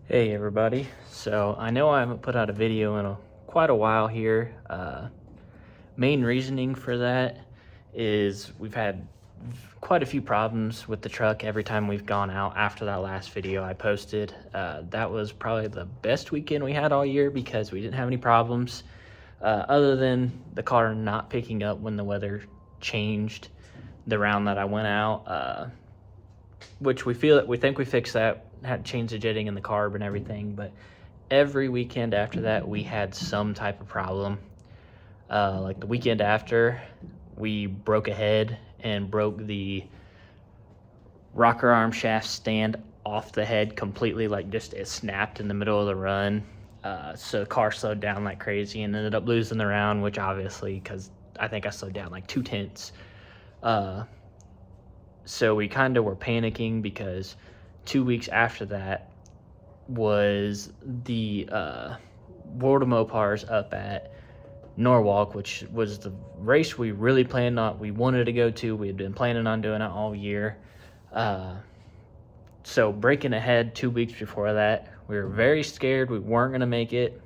Hey everybody, so I know I haven't put out a video in quite a while here. Main reasoning for that is we've had quite a few problems with the truck every time we've gone out after that last video I posted. That was probably the best weekend we had all year because we didn't have any problems other than the car not picking up when the weather changed the round that I went out. Which we think we fixed that, had changed the jetting and the carb and everything, but every weekend after that we had some type of problem. Like the weekend after, we broke a head and broke the rocker arm shaft stand off the head completely, like just it snapped in the middle of the run. So the car slowed down like crazy and ended up losing the round, which obviously, because I think I slowed down like 2/10. So we kind of were panicking because 2 weeks after that was the World of Mopars up at Norwalk, which was the race we really planned on. We wanted to go to. We had been planning on doing it all year. So breaking ahead 2 weeks before that, we were very scared we weren't going to make it.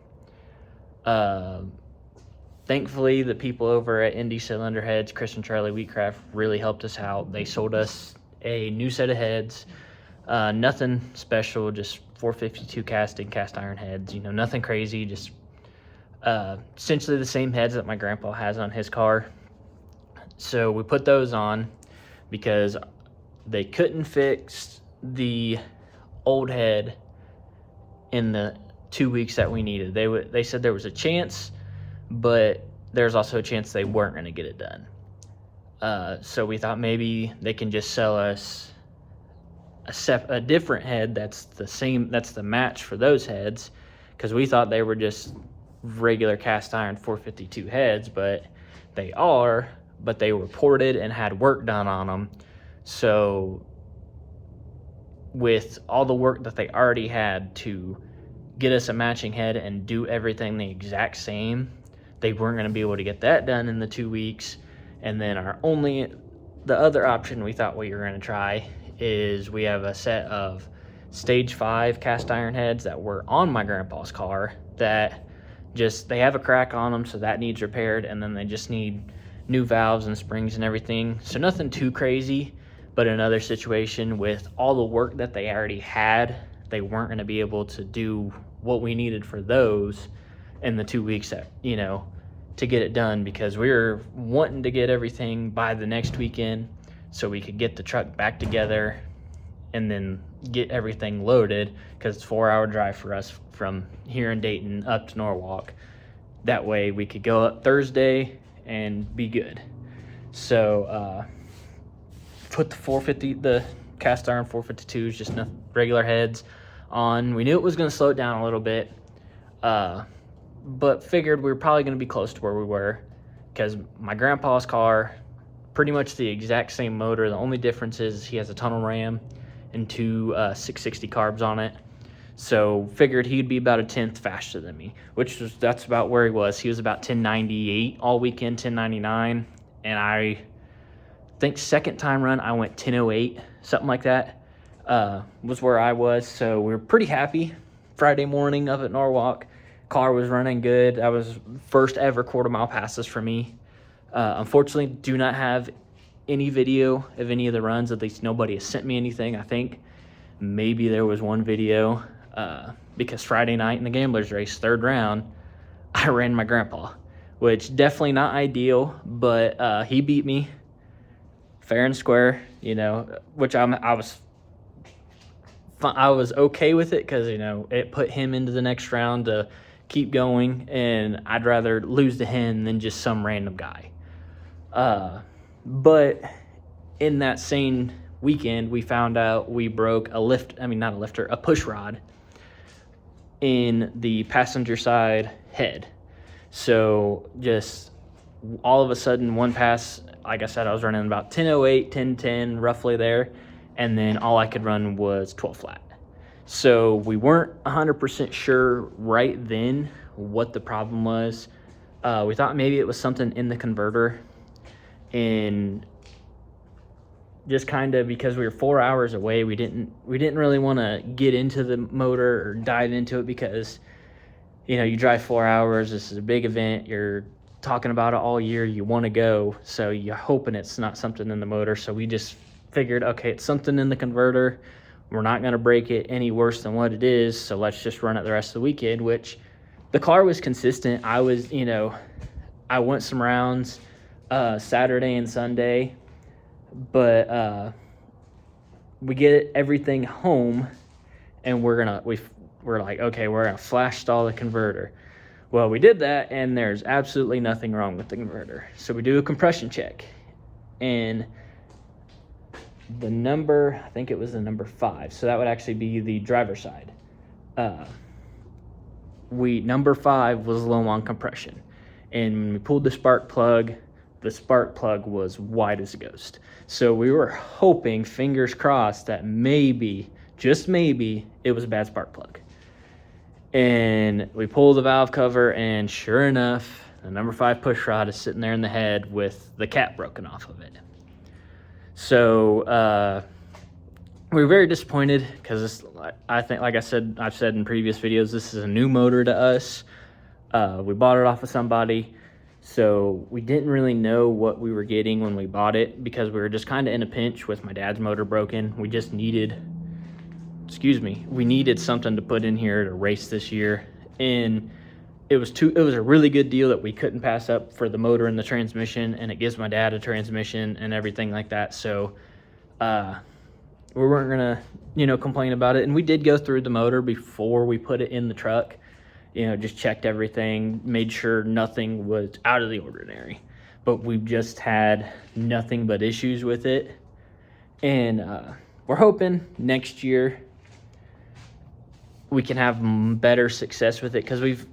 Thankfully, the people over at Indy Cylinder Heads, Chris and Charlie Wheatcraft, really helped us out. They sold us a new set of heads. Nothing special, just 452 cast iron heads. Nothing crazy, just essentially the same heads that my grandpa has on his car. So we put those on because they couldn't fix the old head in the 2 weeks that we needed. They said there was a chance, but there's also a chance they weren't going to get it done. So we thought maybe they can just sell us a different head that's the match for those heads, because we thought they were just regular cast iron 452 heads, but they were ported and had work done on them. So with all the work that they already had to get us a matching head and do everything the exact same, they weren't going to be able to get that done in the 2 weeks. And then the other option we thought we were going to try is we have a set of stage 5 cast iron heads that were on my grandpa's car that they have a crack on them, so that needs repaired, and then they just need new valves and springs and everything. So nothing too crazy, but another situation with all the work that they already had, they weren't going to be able to do what we needed for those in the 2 weeks that, to get it done, because we were wanting to get everything by the next weekend so we could get the truck back together and then get everything loaded, because it's a 4-hour drive for us from here in Dayton up to Norwalk. That way we could go up Thursday and be good. So put the cast iron 452s, just regular heads on. We knew it was going to slow it down a little bit, but figured we were probably going to be close to where we were, because my grandpa's car, pretty much the exact same motor. The only difference is he has a tunnel ram and two 660 carbs on it. So figured he'd be about a 10th faster than me, that's about where he was. He was about 1098 all weekend, 1099, and I think second time run I went 1008, something like that, was where I was. So we were pretty happy. Friday morning up at Norwalk, car was running good. That was first ever quarter-mile passes for me. Unfortunately, do not have any video of any of the runs. At least nobody has sent me anything. I think maybe there was one video, because Friday night in the Gamblers race, third round, I ran my grandpa, which definitely not ideal, but he beat me fair and square, which I was okay with it, because it put him into the next round to keep going, and I'd rather lose to him than just some random guy. But in that same weekend, we found out we broke a push rod in the passenger side head. So just all of a sudden, one pass, like I said, I was running about 1008, 1010, roughly there, and then all I could run was 12 flat. So we weren't 100% sure right then what the problem was. We thought maybe it was something in the converter, in just kind of because we were 4 hours away. We didn't really want to get into the motor or dive into it because, you drive 4 hours. This is a big event. You're talking about it all year. You want to go, so you're hoping it's not something in the motor. So we just figured, okay, it's something in the converter. We're not going to break it any worse than what it is, so let's just run it the rest of the weekend, which the car was consistent. I went some rounds Saturday and Sunday, but we get everything home, and we're like, okay, we're going to flash stall the converter. Well, we did that, and there's absolutely nothing wrong with the converter. So we do a compression check, and the number, I think it was the number 5, so that would actually be the driver's side. Number 5 was low on compression, and when we pulled the spark plug was white as a ghost. So we were hoping, fingers crossed, that maybe, just maybe, it was a bad spark plug. And we pull the valve cover, and sure enough, the number 5 push rod is sitting there in the head with the cap broken off of it. So we were very disappointed because I think, like I've said in previous videos, this is a new motor to us. We bought it off of somebody, so we didn't really know what we were getting when we bought it because we were just kind of in a pinch with my dad's motor broken. We just needed something to put in here to race this year, and it was a really good deal that we couldn't pass up for the motor and the transmission, and it gives my dad a transmission and everything like that. So we weren't gonna complain about it, and we did go through the motor before we put it in the truck. Just checked everything, made sure nothing was out of the ordinary, but we've just had nothing but issues with it, and we're hoping next year we can have better success with it because we've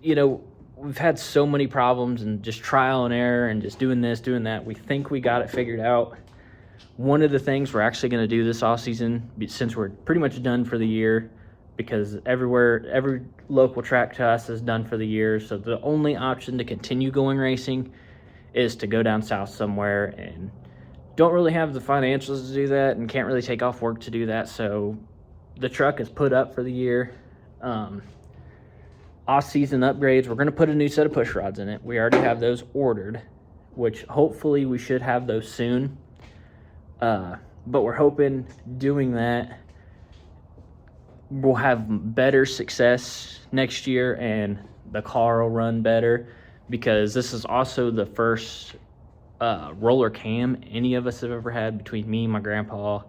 had so many problems and just trial and error and just doing this, doing that. We think we got it figured out. One of the things we're actually going to do this offseason, since we're pretty much done for the year, because every local track to us is done for the year. So the only option to continue going racing is to go down south somewhere, and don't really have the financials to do that and can't really take off work to do that. So the truck is put up for the year. Off-season upgrades, we're going to put a new set of push rods in it. We already have those ordered, which hopefully we should have those soon. But we're hoping doing that we'll have better success next year and the car will run better, because this is also the first roller cam any of us have ever had between me, my grandpa,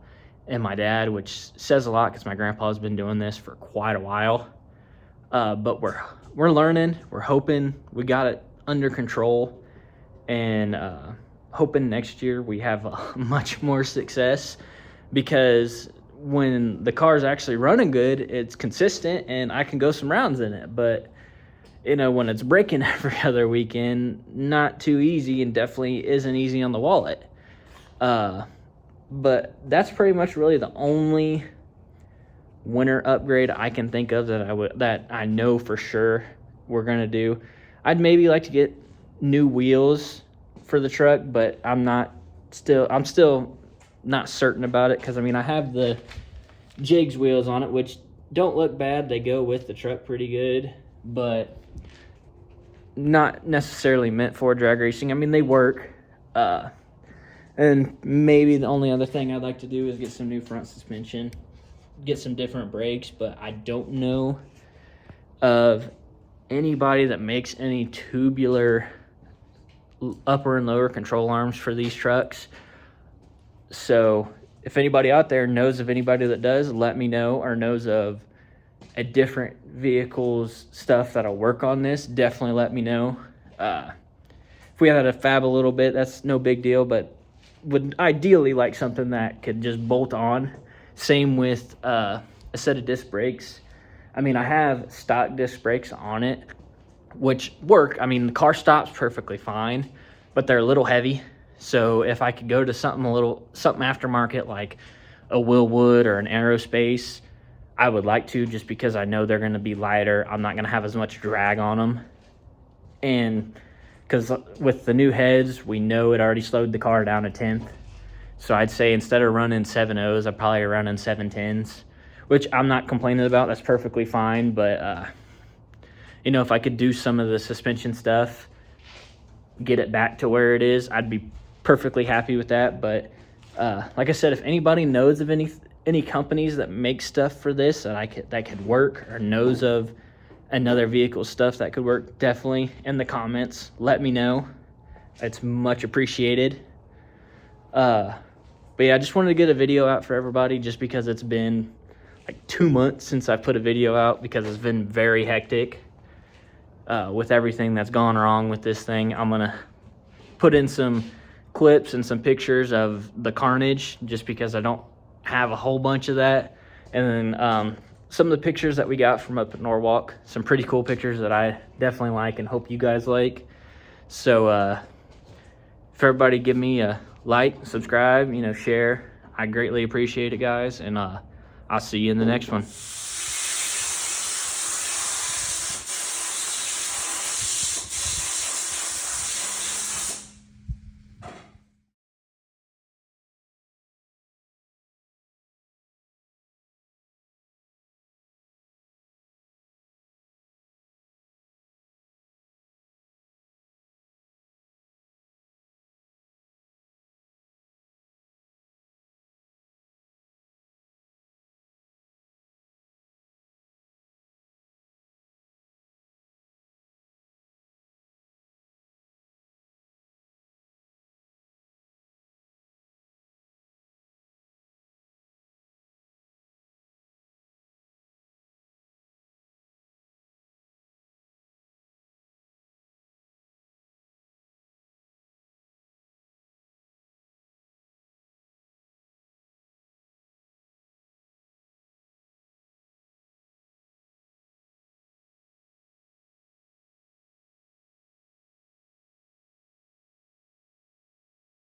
and my dad, which says a lot because my grandpa's been doing this for quite a while. But we're learning. We're hoping we got it under control, and hoping next year we have much more success, because when the car's actually running good, it's consistent and I can go some rounds in it. But when it's breaking every other weekend, not too easy, and definitely isn't easy on the wallet. But that's pretty much really the only winter upgrade I can think of that I know for sure we're gonna do. I'd maybe like to get new wheels for the truck, but I'm still not certain about it, because I have the Jigs wheels on it, which don't look bad. They go with the truck pretty good, but not necessarily meant for drag racing. They work. And maybe the only other thing I'd like to do is get some new front suspension, get some different brakes, but I don't know of anybody that makes any tubular upper and lower control arms for these trucks. So if anybody out there knows of anybody that does, let me know, or knows of a different vehicle's stuff that'll work on this, definitely let me know. If we had to fab a little bit, that's no big deal, but would ideally like something that could just bolt on. Same with a set of disc brakes. I have stock disc brakes on it, which work. The car stops perfectly fine, but they're a little heavy. So if I could go to something aftermarket like a Willwood or an Aerospace, I would like to, just because I know they're going to be lighter. I'm not going to have as much drag on them. And because with the new heads, we know it already slowed the car down a tenth. So I'd say instead of running 7.0s, I'd probably run in 7.10s, which I'm not complaining about. That's perfectly fine. But, you know, if I could do some of the suspension stuff, get it back to where it is, I'd be perfectly happy with that. But like I said, if anybody knows of any companies that make stuff for this that could work, or knows of another vehicle stuff that could work, definitely in the comments let me know. It's much appreciated. But yeah, I just wanted to get a video out for everybody, just because it's been like 2 months since I put a video out, because it's been very hectic with everything that's gone wrong with this thing. I'm gonna put in some clips and some pictures of the carnage, just because I don't have a whole bunch of that. And then some of the pictures that we got from up at Norwalk, some pretty cool pictures that I definitely like and hope you guys like. So if everybody give me a like, subscribe, you know, share, I greatly appreciate it, guys. And I'll see you in the next one.